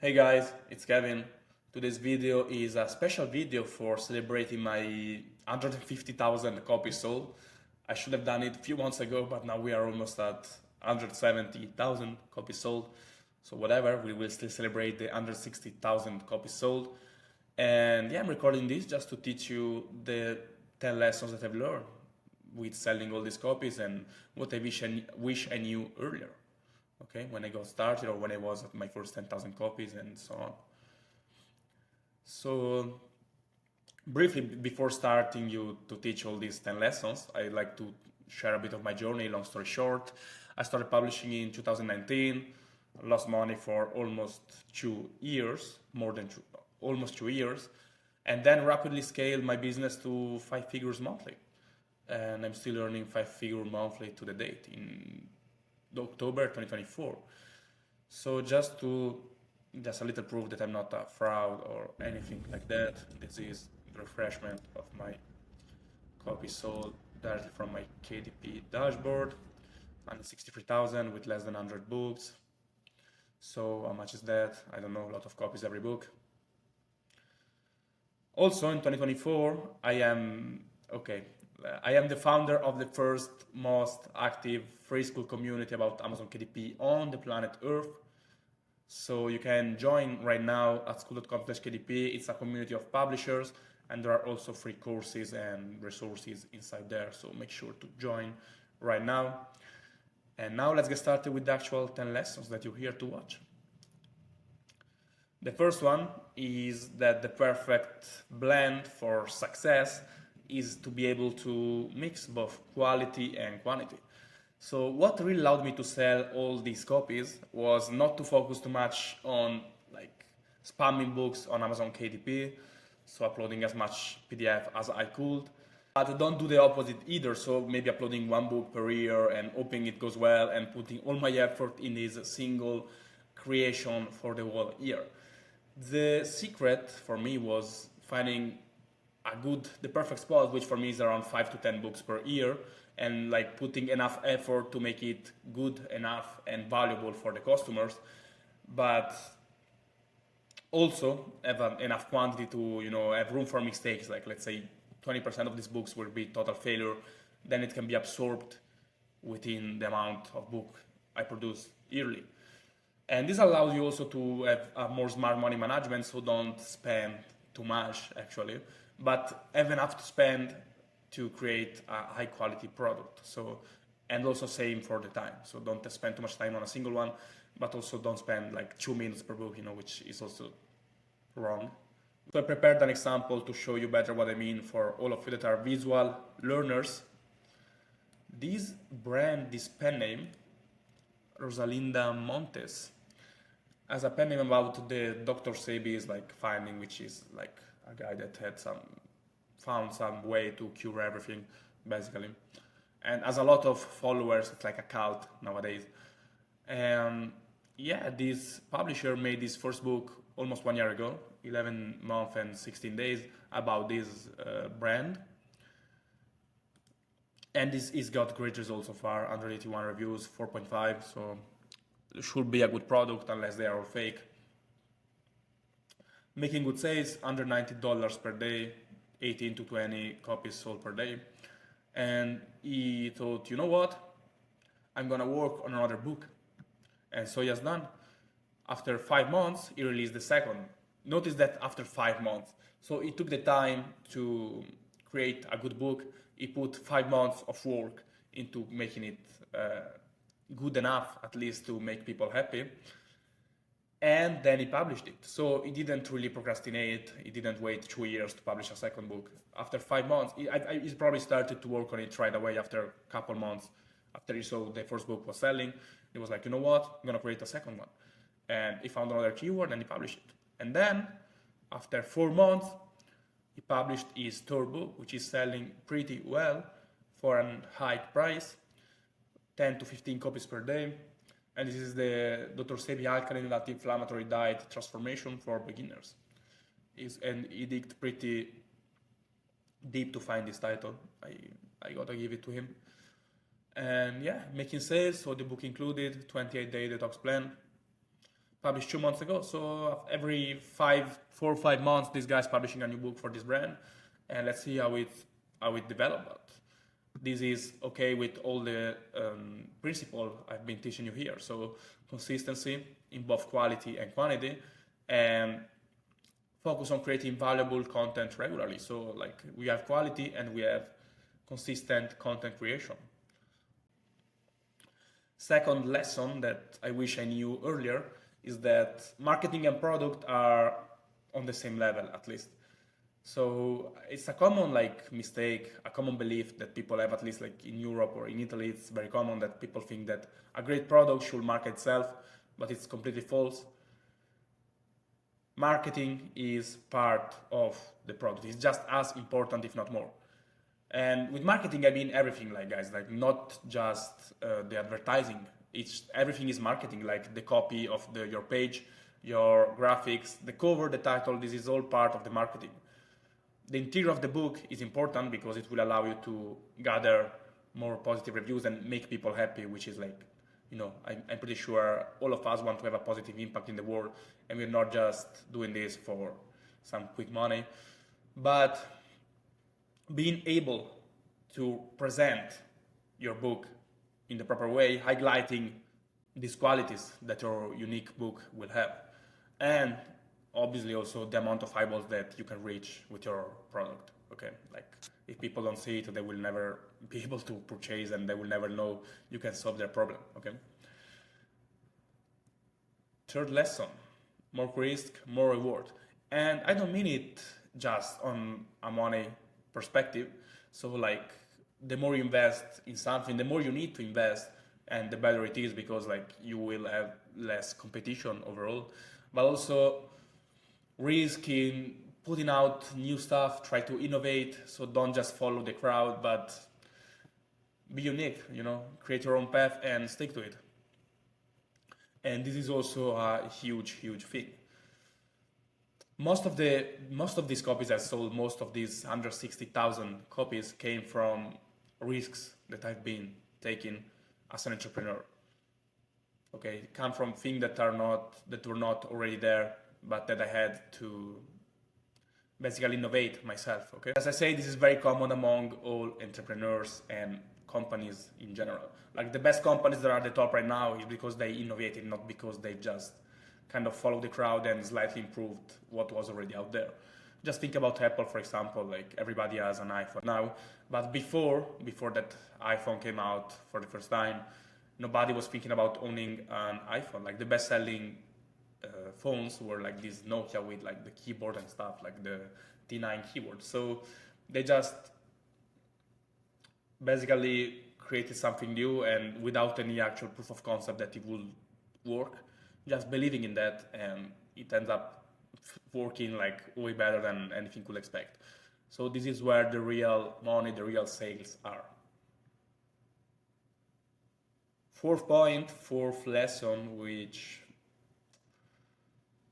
Hey guys, it's Kevin. Today's video is a special video for celebrating my 150,000 copies sold. I should have done it a few months ago, but now we are almost at 170,000 copies sold. So whatever, we will still celebrate the 160,000 copies sold. And yeah, I'm recording this just to teach you the 10 lessons that I've learned with selling all these copies and what I wish I knew earlier. Okay, when I got started or when I was at my first 10,000 copies and so on. So briefly, before starting you to teach all these 10 lessons, I'd like to share a bit of my journey. Long story short, I started publishing in 2019, lost money for almost 2 years, almost 2 years, and then rapidly scaled my business to 5 figures monthly. And I'm still earning 5 figure monthly to the date in October 2024. So just a little proof that I'm not a fraud or anything like that. This is the refreshment of my copy sold directly from my KDP dashboard. 163,000 with less than 100 books. So how much is that? I don't know, a lot of copies every book. Also in 2024, I am the founder of the first most active free school community about Amazon KDP on the planet Earth. So you can join right now at skool.com/KDP. It's a community of publishers, and there are also free courses and resources inside there. So make sure to join right now. And now let's get started with the actual 10 lessons that you're here to watch. The first one is that the perfect blend for success is to be able to mix both quality and quantity. So what really allowed me to sell all these copies was not to focus too much on like spamming books on Amazon KDP, so uploading as much PDF as I could. But don't do the opposite either, so maybe uploading one book per year and hoping it goes well and putting all my effort in this single creation for the whole year. The secret for me was finding the perfect spot, which for me is around 5 to 10 books per year, and like putting enough effort to make it good enough and valuable for the customers, but also have enough quantity to have room for mistakes. Like let's say 20% of these books will be total failure, then it can be absorbed within the amount of book I produce yearly. And this allows you also to have a more smart money management, so don't spend too much actually, but have enough to spend to create a high quality product. So, and also same for the time. So don't spend too much time on a single one, but also don't spend like 2 minutes per book, which is also wrong. So I prepared an example to show you better what I mean for all of you that are visual learners. This pen name, Rosalinda Montes, as a pen name about the Dr. Sebi's like finding, which is like a guy that found some way to cure everything, basically. And as a lot of followers, it's like a cult nowadays. And yeah, this publisher made this first book almost 1 year ago, 11 months and 16 days, about this brand. And it's got great results so far, 181 reviews, 4.5, so it should be a good product unless they are all fake. Making good sales, under $90 per day, 18 to 20 copies sold per day. And he thought, you know what, I'm gonna work on another book. And so he has done. After 5 months, he released the second. Notice that after 5 months. So he took the time to create a good book. He put 5 months of work into making it good enough, at least to make people happy. And then he published it. So he didn't really procrastinate. He didn't wait 2 years to publish a second book. After 5 months, he probably started to work on it right away after a couple months. After he saw the first book was selling, he was like, you know what, I'm gonna create a second one. And he found another keyword and he published it. And then, after 4 months, he published his third book, which is selling pretty well for a high price, 10 to 15 copies per day. And this is the Dr. Sebi Alkaline Anti-Inflammatory Diet Transformation for Beginners. And he digged pretty deep to find this title. I gotta give it to him. And yeah, making sales, so the book included 28-day detox plan. published 2 months ago. So every 4 or 5 months, this guy's publishing a new book for this brand, and let's see how it develops. This is okay with all the principle I've been teaching you here. So consistency in both quality and quantity, and focus on creating valuable content regularly. So like we have quality and we have consistent content creation. Second lesson that I wish I knew earlier is that marketing and product are on the same level, at least. So it's a common mistake, a common belief that people have, at least like in Europe or in Italy. It's very common that people think that a great product should market itself, but it's completely false. Marketing is part of the product. It's just as important, if not more. And with marketing, I mean everything, guys, not just the advertising. Everything is marketing, like the copy of your page, your graphics, the cover, the title. This is all part of the marketing. The interior of the book is important because it will allow you to gather more positive reviews and make people happy, which is I'm pretty sure all of us want to have a positive impact in the world, and we're not just doing this for some quick money. But being able to present your book in the proper way, highlighting these qualities that your unique book will have, and obviously also the amount of eyeballs that you can reach with your product. Okay, if people don't see it, they will never be able to purchase, and they will never know you can solve their problem. Okay. Third lesson: more risk, more reward. And I don't mean it just on a money perspective. So the more you invest in something, the more you need to invest, and the better it is, because you will have less competition overall. But also risk in putting out new stuff, try to innovate. So don't just follow the crowd, but be unique, create your own path and stick to it. And this is also a huge thing. Most of these copies I sold, most of these 160,000 copies came from risks that I've been taking as an entrepreneur. Okay, come from things that were not already there, but that I had to basically innovate myself. Okay, as I say, this is very common among all entrepreneurs and companies in general. The best companies that are at the top right now is because they innovated, not because they just kind of followed the crowd and slightly improved what was already out there. Just think about Apple, for example. Everybody has an iPhone now, but before that iPhone came out for the first time, nobody was thinking about owning an iPhone. The best-selling phones were these Nokia with the keyboard and stuff, the T9 keyboard. So they just basically created something new, and without any actual proof of concept that it would work, just believing in that, and it ends up working way better than anything could expect. So this is where the real money, the real sales are. Fourth lesson, which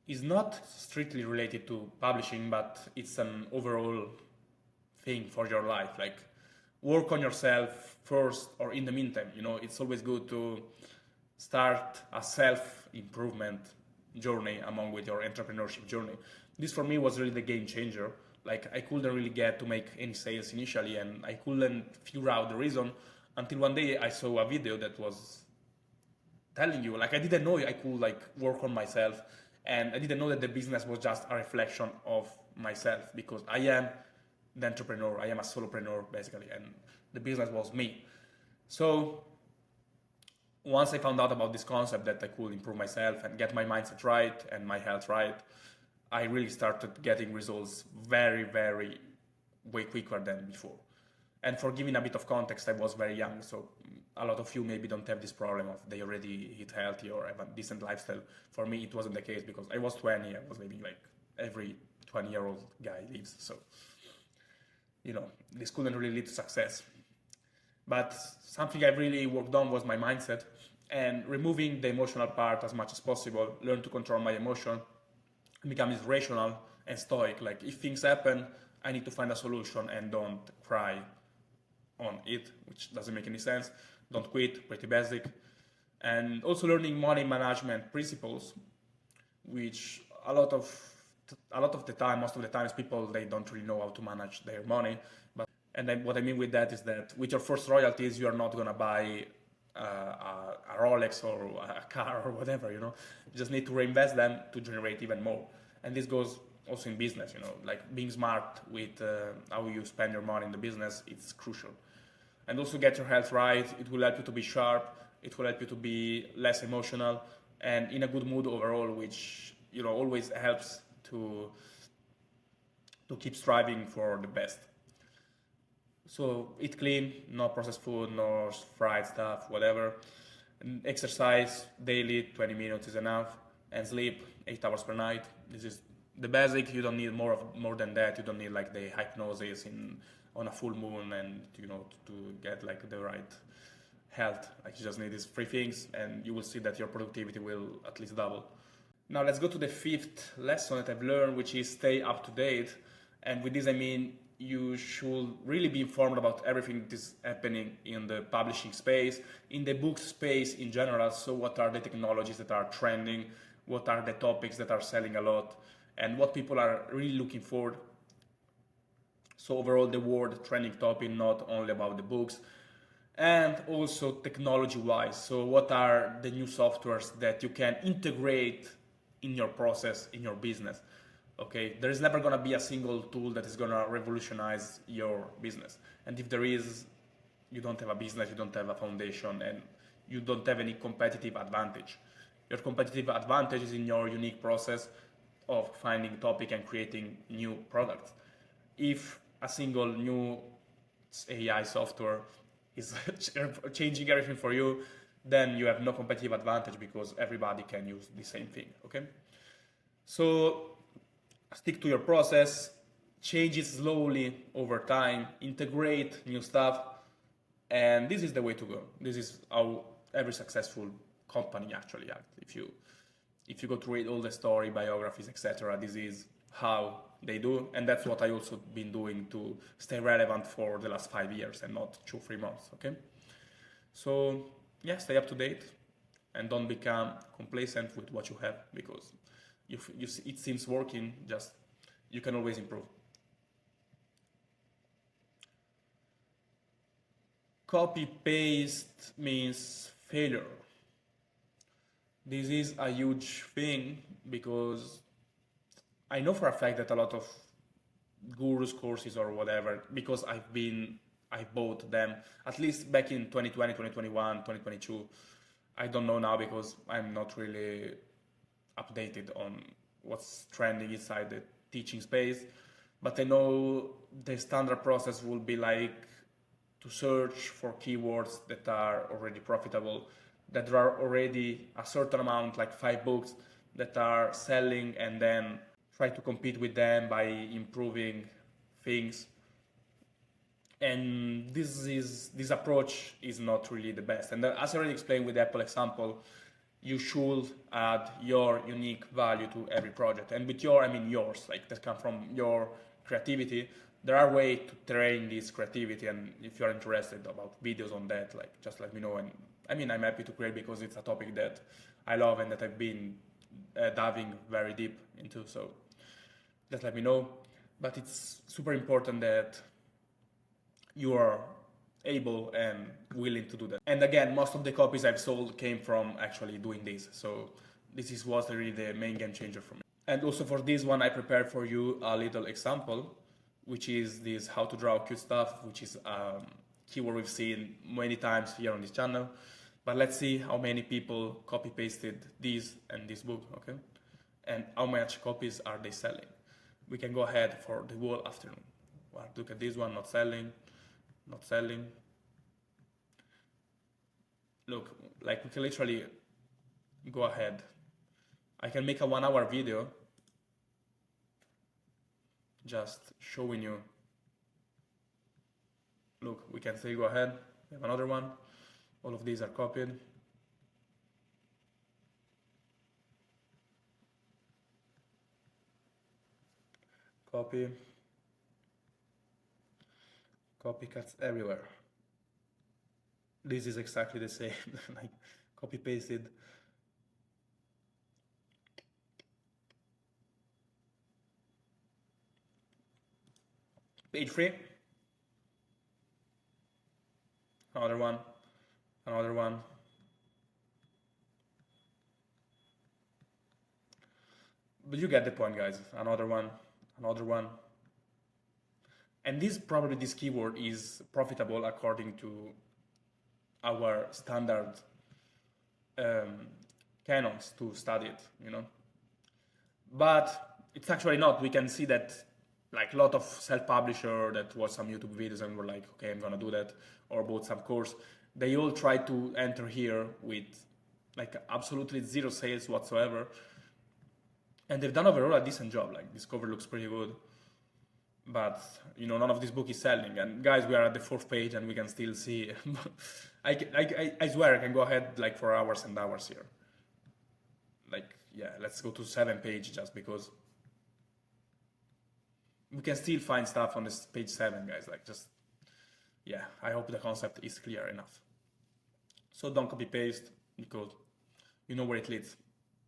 is not strictly related to publishing, but it's an overall thing for your life. Work on yourself first, or in the meantime. It's always good to start a self-improvement journey along with your entrepreneurship journey. This for me was really the game changer. I couldn't really get to make any sales initially, and I couldn't figure out the reason until one day I saw a video that was telling you, I didn't know I could work on myself, and I didn't know that the business was just a reflection of myself, because I am the entrepreneur, I am a solopreneur basically, and the business was me. So once I found out about this concept that I could improve myself and get my mindset right and my health right, I really started getting results very way quicker than before. And for giving a bit of context, I was very young, so a lot of you maybe don't have this problem of they already eat healthy or have a decent lifestyle. For me, it wasn't the case, because I was 20, I was living every 20-year-old guy lives. So, this couldn't really lead to success. But something I really worked on was my mindset, and removing the emotional part as much as possible, learn to control my emotion, become rational and stoic. If things happen, I need to find a solution and don't cry on it, which doesn't make any sense. Don't quit, pretty basic. And also learning money management principles, which a lot of the time, most of the times, people they don't really know how to manage their money. And then what I mean with that is that with your first royalties, you are not gonna buy a Rolex or a car or whatever. You just need to reinvest them to generate even more. And this goes also in business. Like being smart with how you spend your money in the business, it's crucial. And also get your health right. It will help you to be sharp. It will help you to be less emotional and in a good mood overall, which always helps to keep striving for the best. So eat clean, no processed food, no fried stuff, whatever. And exercise daily, 20 minutes is enough, and sleep 8 hours per night. This is the basic. You don't need more than that. You don't need like the hypnosis on a full moon and to get like the right health. Like you just need these three things, and you will see that your productivity will at least double. Now let's go to the fifth lesson that I've learned, which is stay up to date. And with this I mean you should really be informed about everything that is happening in the publishing space, in the book space in general. So what are the technologies that are trending? What are the topics that are selling a lot? And what people are really looking for. So overall the world trending topic, not only about the books. And also technology-wise. So what are the new softwares that you can integrate in your process, in your business? Okay, there is never going to be a single tool that is going to revolutionize your business. And if there is, you don't have a business, you don't have a foundation, and you don't have any competitive advantage. Your competitive advantage is in your unique process of finding topic and creating new products. If a single new AI software is changing everything for you, then you have no competitive advantage because everybody can use the same thing, okay? So stick to your process, change it slowly over time, integrate new stuff, and this is the way to go. This is how every successful company actually acts. If you go to read all the story, biographies, etc., this is how they do, and that's what I also been doing to stay relevant for the last 5 years and not 2-3 months, okay? So yeah, stay up to date and don't become complacent with what you have, because it seems working, just you can always improve. Copy paste means failure. This is a huge thing because I know for a fact that a lot of gurus courses or whatever, because I bought them at least back in 2020, 2021, 2022. I don't know now because I'm not really updated on what's trending inside the teaching space, but I know the standard process will be like to search for keywords that are already profitable, that there are already a certain amount, like 5 books that are selling, and then try to compete with them by improving things. And this approach is not really the best. And as I already explained with the Apple example, you should add your unique value to every project. And with your, I mean yours, like that come from your creativity. There are ways to train this creativity, and if you're interested about videos on that, like just let me know. And I mean, I'm happy to create because it's a topic that I love and that I've been diving very deep into. So just let me know. But it's super important that you are able and willing to do that. And again, most of the copies I've sold came from actually doing this. So this was really the main game changer for me. And also for this one, I prepared for you a little example, which is this how to draw cute stuff, which is a keyword we've seen many times here on this channel. But let's see how many people copy pasted this and this book, okay? And how much copies are they selling? We can go ahead for the whole afternoon. Well, look at this one, not selling, not selling. Look, like we can literally go ahead. I can make a 1-hour video just showing you. Look, we can say go ahead. We have another one. All of these are copied. Copy. Copycats everywhere. This is exactly the same, like copy pasted. Page 3, another one, another one. But you get the point, guys. Another one, another one. And this keyword is profitable according to our standard canons to study it, you know. But it's actually not. We can see that like a lot of self-publisher that watch some YouTube videos and were like, okay, I'm gonna do that, or bought some course. They all try to enter here with like absolutely zero sales whatsoever, and they've done overall a decent job. Like this cover looks pretty good, but you know none of this book is selling. And guys, we are at the 4th page and we can still see. I swear I can go ahead like for hours and hours here. Like yeah, let's go to 7th page just because we can still find stuff on this page 7, guys. Like just yeah, I hope the concept is clear enough. So don't copy paste because you know where it leads.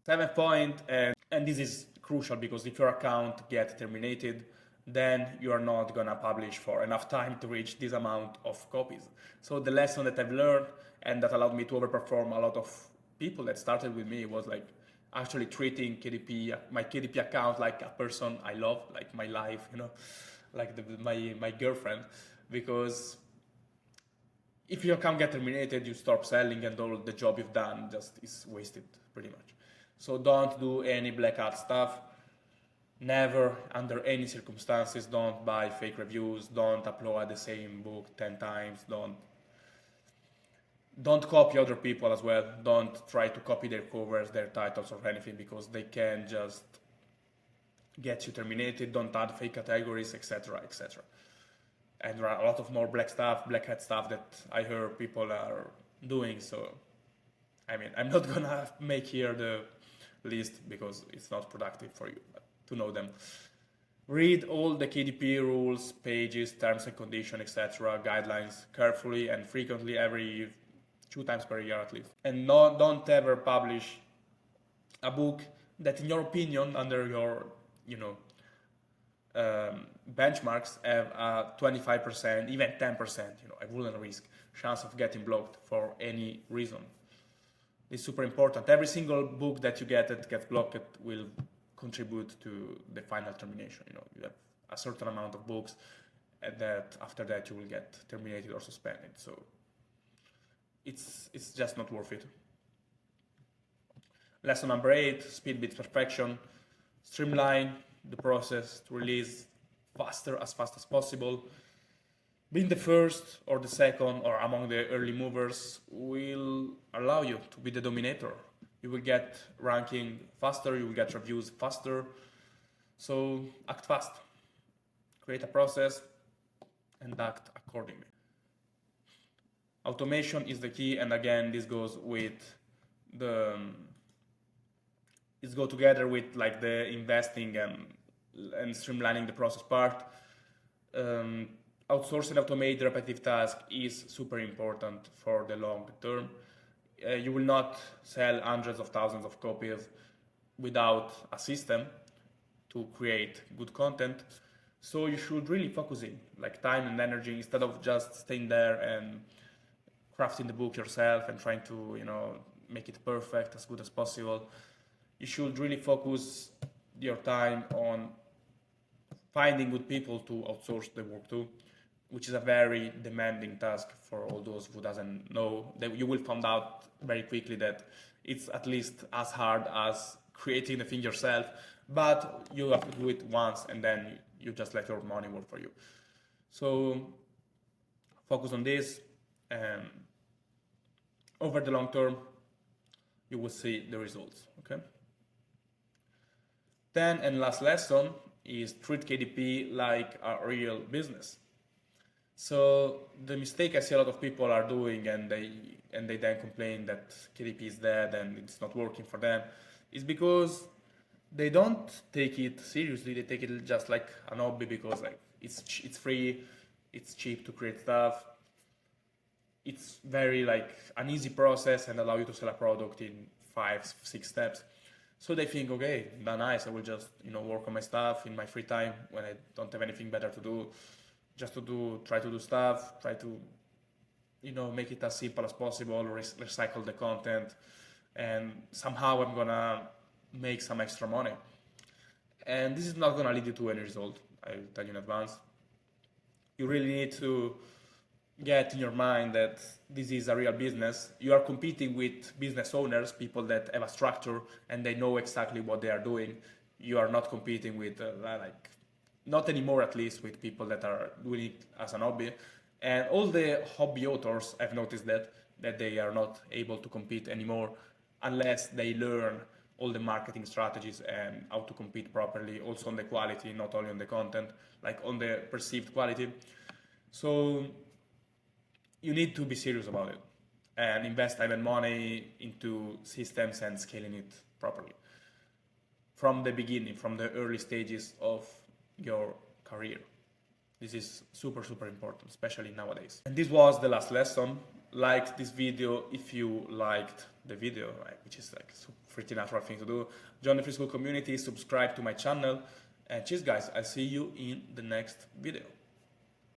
7th point, and this is crucial because if your account gets terminated, then you are not gonna publish for enough time to reach this amount of copies. So the lesson that I've learned and that allowed me to overperform a lot of people that started with me was like actually treating KDP, my KDP account like a person I love, like my life, you know, like my girlfriend, because if your account gets terminated, you stop selling and all the job you've done just is wasted pretty much. So don't do any black hat stuff. Never, under any circumstances, don't buy fake reviews. Don't upload the same book 10 times. Don't copy other people as well. Don't try to copy their covers, their titles, or anything because they can just get you terminated. Don't add fake categories, etc., etc. And there are a lot of more black hat stuff that I heard people are doing. So, I mean, I'm not gonna make here the list because it's not productive for you to know them. Read all the KDP rules, pages, terms and conditions, etc., guidelines carefully and frequently, every 2 times per year at least. And don't ever publish a book that, in your opinion, under your, you know, benchmarks have a 25%, even 10%, you know, a wooden risk chance of getting blocked for any reason. It's super important. Every single book that you get that gets blocked will contribute to the final termination. You know, you have a certain amount of books that after that you will get terminated or suspended. So it's just not worth it. Lesson number 8: speed beats perfection. Streamline the process to release faster, as fast as possible. Being the first or the second or among the early movers will allow you to be the dominator. You will get ranking faster, you will get reviews faster. So act fast, create a process, and act accordingly. Automation is the key, and again, this goes with it goes together with like the investing and streamlining the process part. Outsource and automate repetitive tasks is super important for the long term. You will not sell hundreds of thousands of copies without a system to create good content. So you should really focus in like time and energy instead of just staying there and crafting the book yourself and trying to, you know, make it perfect, as good as possible. You should really focus your time on finding good people to outsource the work to, which is a very demanding task for all those who doesn't know. That you will find out very quickly that it's at least as hard as creating the thing yourself, but you have to do it once and then you just let your money work for you. So focus on this, and over the long term, you will see the results, okay? 10th and last lesson is treat KDP like a real business. So the mistake I see a lot of people are doing, and they then complain that KDP is dead and it's not working for them, is because they don't take it seriously. They take it just like an hobby because like it's free, it's cheap to create stuff. It's very like an easy process and allow you to sell a product in 5-6 steps. So they think, okay, nice, I will just, you know, work on my stuff in my free time when I don't have anything better to do. just to try to do stuff, try to, make it as simple as possible, recycle the content, and somehow I'm gonna make some extra money. And this is not gonna lead you to any result, I'll tell you in advance. You really need to get in your mind that this is a real business. You are competing with business owners, people that have a structure and they know exactly what they are doing. You are not competing with, not anymore at least, with people that are doing it as an hobby. And all the hobby authors, I've noticed that they are not able to compete anymore unless they learn all the marketing strategies and how to compete properly, also on the quality, not only on the content, like on the perceived quality. So you need to be serious about it and invest time and money into systems and scaling it properly from the beginning, from the early stages of your career. This is super, super important, especially nowadays. And this was the last lesson. Like this video if you liked the video, which is like a pretty natural thing to do. Join the free Skool community, subscribe to my channel, and cheers guys, I'll see you in the next video.